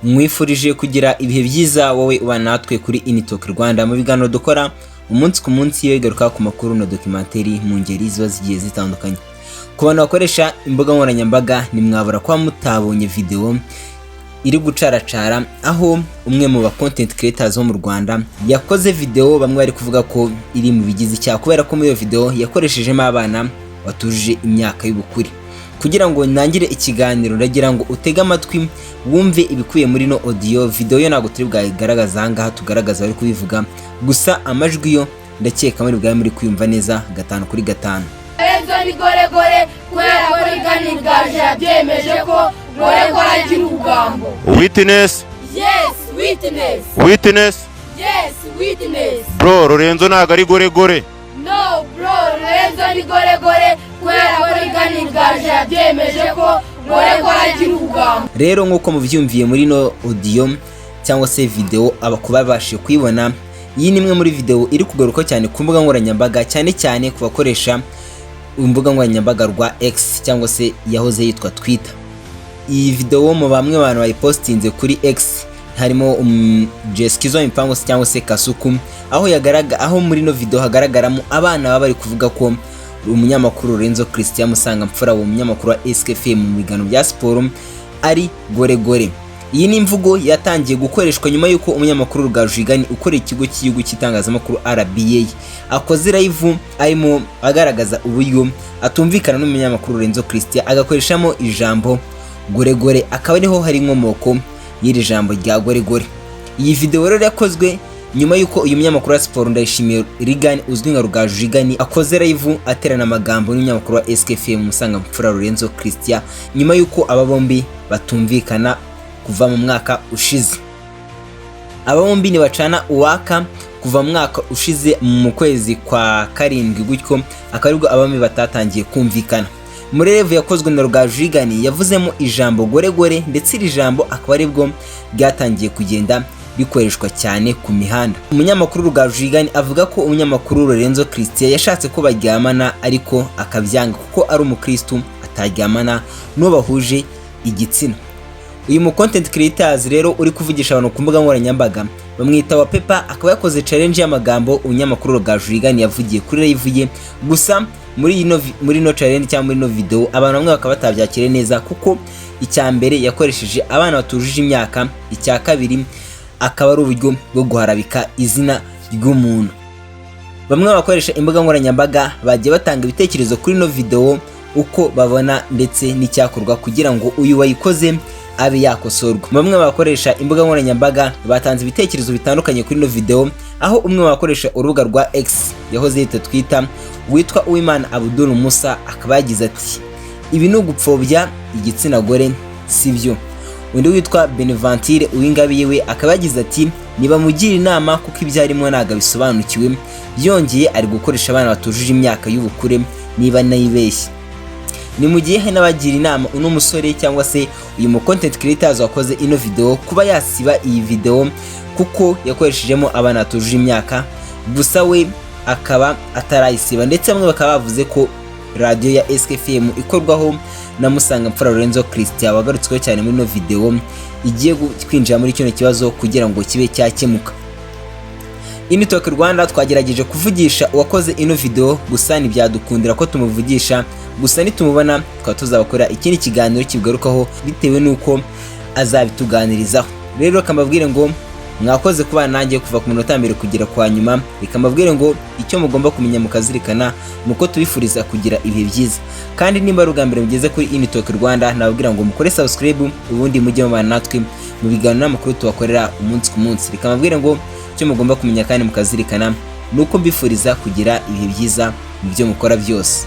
mwifurije kugira ibihe byiza wowe ubana natwe kuri Talk Rwanda mu biganiro dukora umunsi ku munsi iyo igaruka ku makuru na documentary mu ngeri ziba zigiye zitandukanye. Ku bantu bakoresha imbuga nkoranyambaga ni mwabura kwa mutabonye video iri gucaracara aho umwe mu ba content creators bo mu Rwanda yakoze video bamwe bari kuvuga ko iri mu bigize icyaha kubera ko muri iyo video yakoreshejemo abana batujije imyaka y'ubukuri. Kugira ngo nangire ikiganiro ndagira ngo utege amatwi wumve ibikuye muri no audio. Video yo ntago turi bwagaragaza ahangaha tugaragaza bari kubivuga, gusa amajwi yo ndakeka muri bwaye muri kwiyumva neza 5 kuri 5. Lorenzo ni GoreGore kubera ko rigani Rugaju yabyemeje ko GoreGore agira ubugambo. Witness? Yes, witness. Witness? Yes, witness. Bro, Lorenzo ntago ari GoreGore. No, bro, Lorenzo ni GoreGore kubera ko rigani Rugaju yabyemeje ko GoreGore agira ubugambo. Rero nkuko muvyumviye muri no audio cyangwa se video abakuba babashije kuyibona, iyi nimwe muri video iri kugaruka cyane ku mbuga nkoranyambaga, cyane ku bakoresha imbuga nkoranyambaga rwa X cyangwa se yahoze yitwa Twitter. Iyi video mu bamwe abantu bayipostinze kuri X harimo Jeskizo impango cyangwa se Kasuku, aho muri no video hagaragaramo abana baba bari kuvuga ko umunyamakuru Lorenzo Christian Musanga Mfura wo munyamakuru wa SKFM mu bigano bya siporo ari GoreGore. Iyi ni imvugo yatangiye gukoreshwa nyuma yuko umunyamakuru Rugaju ukorera ikigo cy'igihugu cy'itangazamakuru RBA akoze live arimo agaragaza uburyo atumvikana n'umunyamakuru Lorenzo Christian agakoreshamo ijambo GoreGore, akaba niho hari inkomoko y'iri jambo rya GoreGore. Iyi video rero yakozwe nyuma yuko uyu munyamakuru wa siporo Ndayishimiye Rigani uzwi nka Rugaju akoze live aterana amagambo n'umunyamakuru wa SKFM Musanga Mfura Lorenzo Christian nyuma yuko aba bombi batumvikana kuva mu mwaka ushize. Aba bombi ni bacana uwaka kuva mu mwaka ushize mu kwezi kwa 7 gutyo akaribwo abami batatangiye kumvikana. Muri live yakozwe na Rugaju yavuzemo ijambo GoreGore, ndetse iri jambo akaba aribwo byatangiye kugenda bikoreshwa cyane ku mihanda. Umunyamakuru Rugaju avuga ko umunyamakuru Lorenzo Christian yashatse ko baryamana ariko akabyanga kuko ari umukristo ataryamana n'ubahuje igitsina. Uyu mu content creators rero uri kuvugisha abantu ku mbuga nkoranyambaga bamwita wa Pepa, akaba yakoze challenge y'amagambo umunyamakuru Rugaju yavugiye kuri live ye. Gusa muri no challenge cyangwa muri no video abantu bamwe bakaba batabyakire neza kuko icya mbere yakoresheje abana batujije imyaka, icya kabiri akaba ari uburyo bwo guharabika izina ry'umuntu. Bamwe bakoresha imbuga nkoranyambaga bagiye batanga ibitekerezo kuri no video uko babona ndetse n'icyakorwa kugira ngo uyu wayikoze abe yakosorwa. Bamwe bakoresha imbuga nkoranyambaga batanze ibitekerezo bitandukanye kuri no video, aho umwe bakoresha urubuga rwa X yahoze yita Twitter witwa Uwimana Abdul Musa akaba yagize ati ibi no gupfobya igitsina gore sibyo. Undi witwa Beneventire Uwingabiye we akaba yagize ati niba mugira inama kuko ibyarimo naga bisobanukiwe, byongeye ari gukoresha abana batujuje imyaka y'ubukure niba nayibeshye. Ni mu gihe n'abagira inama uno musore cyangwa se uyu mu content creators wakoze ino video kuba yasiba iyi video kuko yakoreshejemo abana batujuje imyaka, gusa we akaba atarayisiba. Ndetse bamwe bakaba bavuze ko radio ya SKFM ikorwaho na Musanga Mfura Lorenzo Christian wagarutsweho cyane muri no video igiye kwinjira muri kino kibazo kugira ngo kibe cyakemuka. Talk Rwanda twagerageje kuvugisha uwakoze ino video, gusa ntibyadukundira ko tumuvugisha, gusa nitumubona tukaba tuzabakora ikindi kiganiro kigarukaho bitewe nuko azabituganirizaho. Rero kamabwire ngo mwakoze kuba nanjye kuva ku munota mbere kugera kwa nyuma, ikamabwire ngo icyo mugomba kumenya mukazirikana nuko tubifuriza kugira ibihe byiza. Kandi nimba rugambere mugeze kuri Talk Rwanda nababwira ngo mukore subscribe ubundi mujye mubana natwe mu biganiro n'amakuru tubakorera umunsi ku munsi. Ikamabwire ngo icyo mugomba kumenya kandi mukazirikana nuko mbifuriza kugira ibihe byiza mu byo mukora byose.